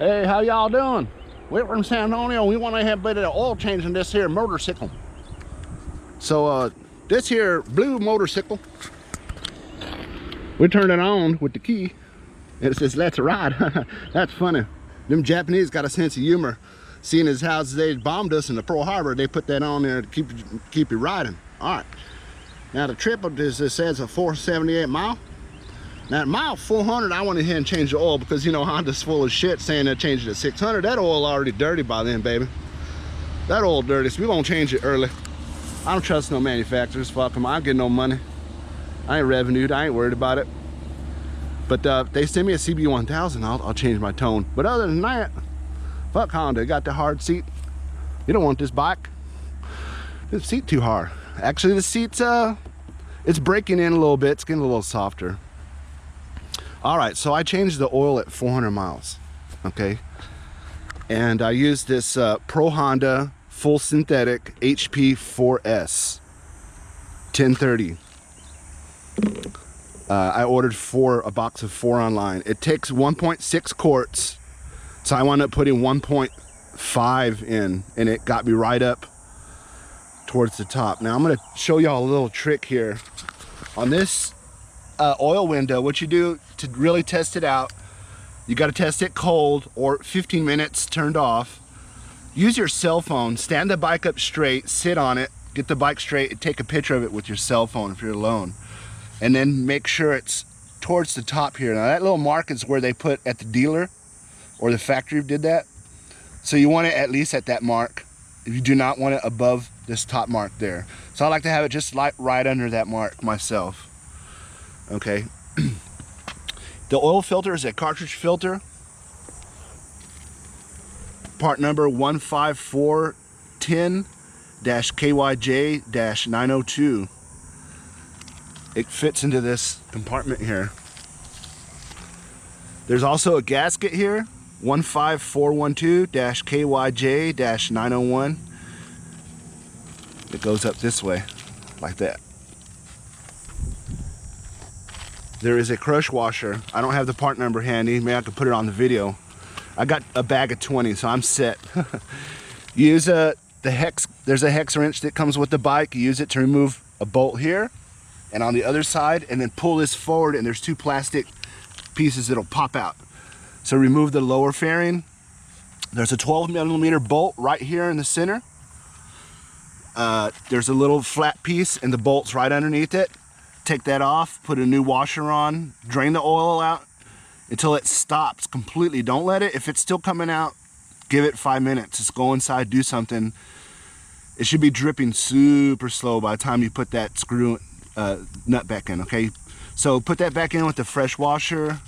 Hey, how y'all doing? We're from San Antonio. We want to have a bit of oil change in this here motorcycle. So this here blue motorcycle, we turned it on with the key and it says let's ride. That's funny. Them Japanese got a sense of humor. Seeing as how they bombed us in the Pearl Harbor, they put that on there to keep you riding. All right, now the trip of this, it says a 478 mile. Now at mile 400, I went ahead and changed the oil because, you know, Honda's full of shit saying they changed it to 600. That oil already dirty by then, baby. That oil dirty, so we won't change it early. I don't trust no manufacturers. Fuck them. I don't get no money. I ain't revenued. I ain't worried about it. But they send me a CB1000, I'll change my tone. But other than that, fuck Honda. Got the hard seat. You don't want this bike. This seat too hard. Actually, the seat's it's breaking in a little bit. It's getting a little softer. All right, so I changed the oil at 400 miles, okay? And I used this Pro Honda full synthetic HP 4S 1030. I ordered a box of 4 online. It takes 1.6 quarts, so I wound up putting 1.5 in, and it got me right up towards the top. Now I'm gonna show y'all a little trick here. On this oil window, what you do to really test it out, you got to test it cold or 15 minutes turned off. Use your cell phone, stand the bike up straight, sit on it, get the bike straight, and take a picture of it with your cell phone if you're alone. And then make sure it's towards the top here. Now that little mark is where they put at the dealer or the factory did that. So you want it at least at that mark. If you do not want it above this top mark there. So I like to have it just like right under that mark myself. Okay. The oil filter is a cartridge filter. Part number 15410-KYJ-902. It fits into this compartment here. There's also a gasket here, 15412-KYJ-901. It goes up this way, like that. There is a crush washer. I don't have the part number handy. Maybe I could put it on the video. I got a bag of 20, so I'm set. Use the hex. There's a hex wrench that comes with the bike. You use it to remove a bolt here and on the other side, and then pull this forward, and there's 2 plastic pieces that'll pop out. So remove the lower fairing. There's a 12mm bolt right here in the center. There's a little flat piece, and the bolt's right underneath it. Take that off, put a new washer on, drain the oil out until it stops completely. Don't let it, if it's still coming out, give it 5 minutes. Just go inside, do something. It should be dripping super slow by the time you put that screw nut back in, okay? So put that back in with the fresh washer.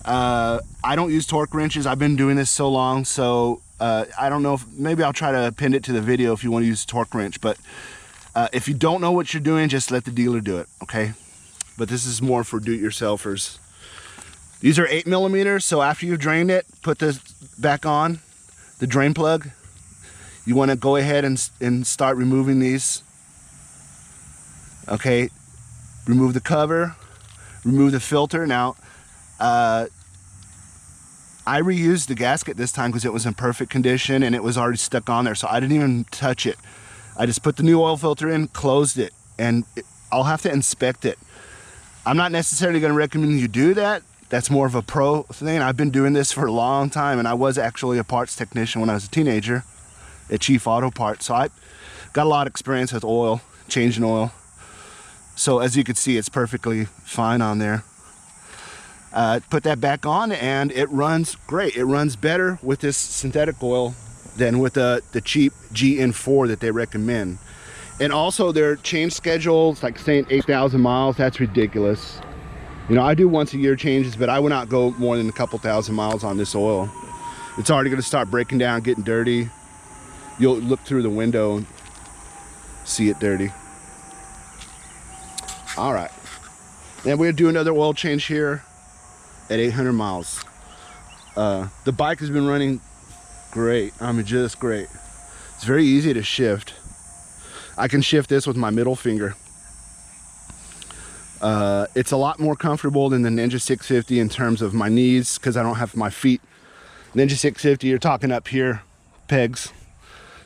I don't use torque wrenches. I've been doing this so long, so I don't know if, maybe I'll try to append it to the video if you want to use a torque wrench, but if you don't know what you're doing, just let the dealer do it, okay? But this is more for do-it-yourselfers. These are 8mm, so after you've drained it, put this back on, the drain plug. You want to go ahead and start removing these. Okay, remove the cover, remove the filter. Now, I reused the gasket this time because it was in perfect condition and it was already stuck on there, so I didn't even touch it. I just put the new oil filter in, closed it, and I'll have to inspect it. I'm not necessarily going to recommend you do that. That's more of a pro thing. I've been doing this for a long time, and I was actually a parts technician when I was a teenager at Chief Auto Parts. So I got a lot of experience with oil, changing oil. So as you can see, it's perfectly fine on there. Put that back on, and it runs great. It runs better with this synthetic oil than with the cheap GN4 that they recommend. And also their change schedules, like saying 8,000 miles, that's ridiculous. You know, I do once a year changes, but I would not go more than a couple thousand miles on this oil. It's already gonna start breaking down, getting dirty. You'll look through the window and see it dirty. All right, then we're gonna do another oil change here at 800 miles. The bike has been running great. I mean, just great. It's very easy to shift. I can shift this with my middle finger. It's a lot more comfortable than the Ninja 650 in terms of my knees, because I don't have my feet Ninja 650, you're talking up here, pegs.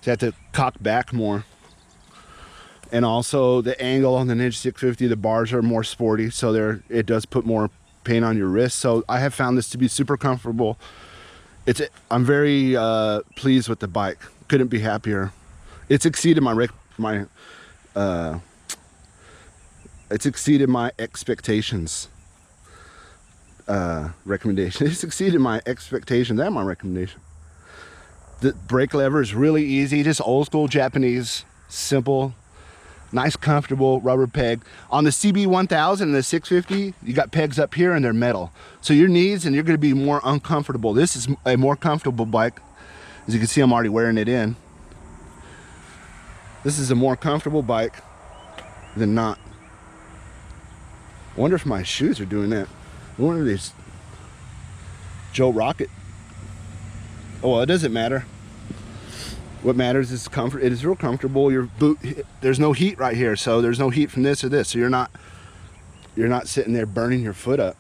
So you have to cock back more. And also the angle on the Ninja 650, the bars are more sporty, so it does put more pain on your wrist. So I have found this to be super comfortable. I'm very pleased with the bike. Couldn't be happier. It's exceeded it's exceeded my expectations. Recommendation. It's exceeded my expectations and my recommendation. The brake lever is really easy, just old school Japanese, simple, nice, comfortable rubber peg. On the CB1000 and the 650, you got pegs up here and they're metal. So your knees and you're going to be more uncomfortable. This is a more comfortable bike. As you can see, I'm already wearing it in. This is a more comfortable bike than not. I wonder if my shoes are doing that. I wonder if these Joe Rocket. Oh, well, it doesn't matter. What matters is comfort. It is real comfortable. Your boot, there's no heat right here, so there's no heat from this or this. So you're not sitting there burning your foot up.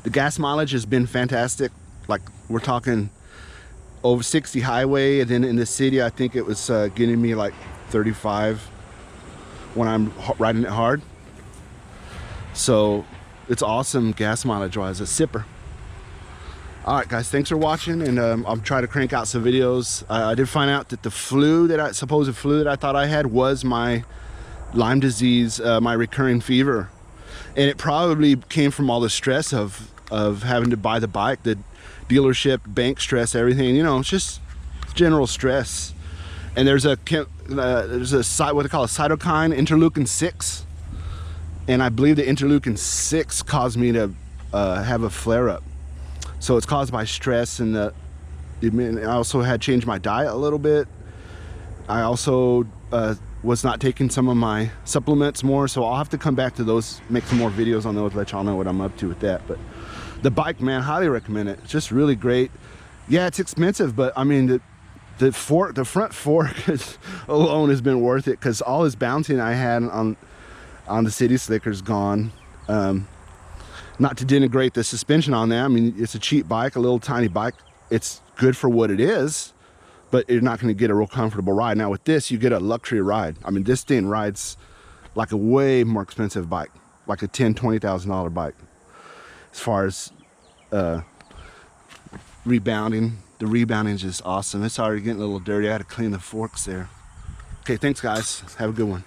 The gas mileage has been fantastic. Like, we're talking over 60 highway, and then in the city, I think it was getting me like 35 when I'm riding it hard. So it's awesome gas mileage wise, a sipper. All right, guys, thanks for watching, and I'll try to crank out some videos. I did find out that the supposed flu that I thought I had was my Lyme disease, my recurring fever. And it probably came from all the stress of having to buy the bike, the dealership, bank stress, everything. You know, it's just general stress. And there's a what they call a cytokine, interleukin 6. And I believe the interleukin 6 caused me to have a flare-up. So it's caused by stress, and I also had changed my diet a little bit. I also was not taking some of my supplements more, so I'll have to come back to those, make some more videos on those, let y'all know what I'm up to with that. But the bike, man, highly recommend it. It's just really great. Yeah, it's expensive, but I mean, the front fork alone has been worth it, because all this bouncing I had on the City Slicker's gone. Not to denigrate the suspension on that. I mean, it's a cheap bike, a little tiny bike. It's good for what it is, but you're not going to get a real comfortable ride. Now with this, you get a luxury ride. I mean, this thing rides like a way more expensive bike, like a $10,000–$20,000 bike. As far as rebounding, the rebounding is just awesome. It's already getting a little dirty. I had to clean the forks there. Okay, thanks guys. Have a good one.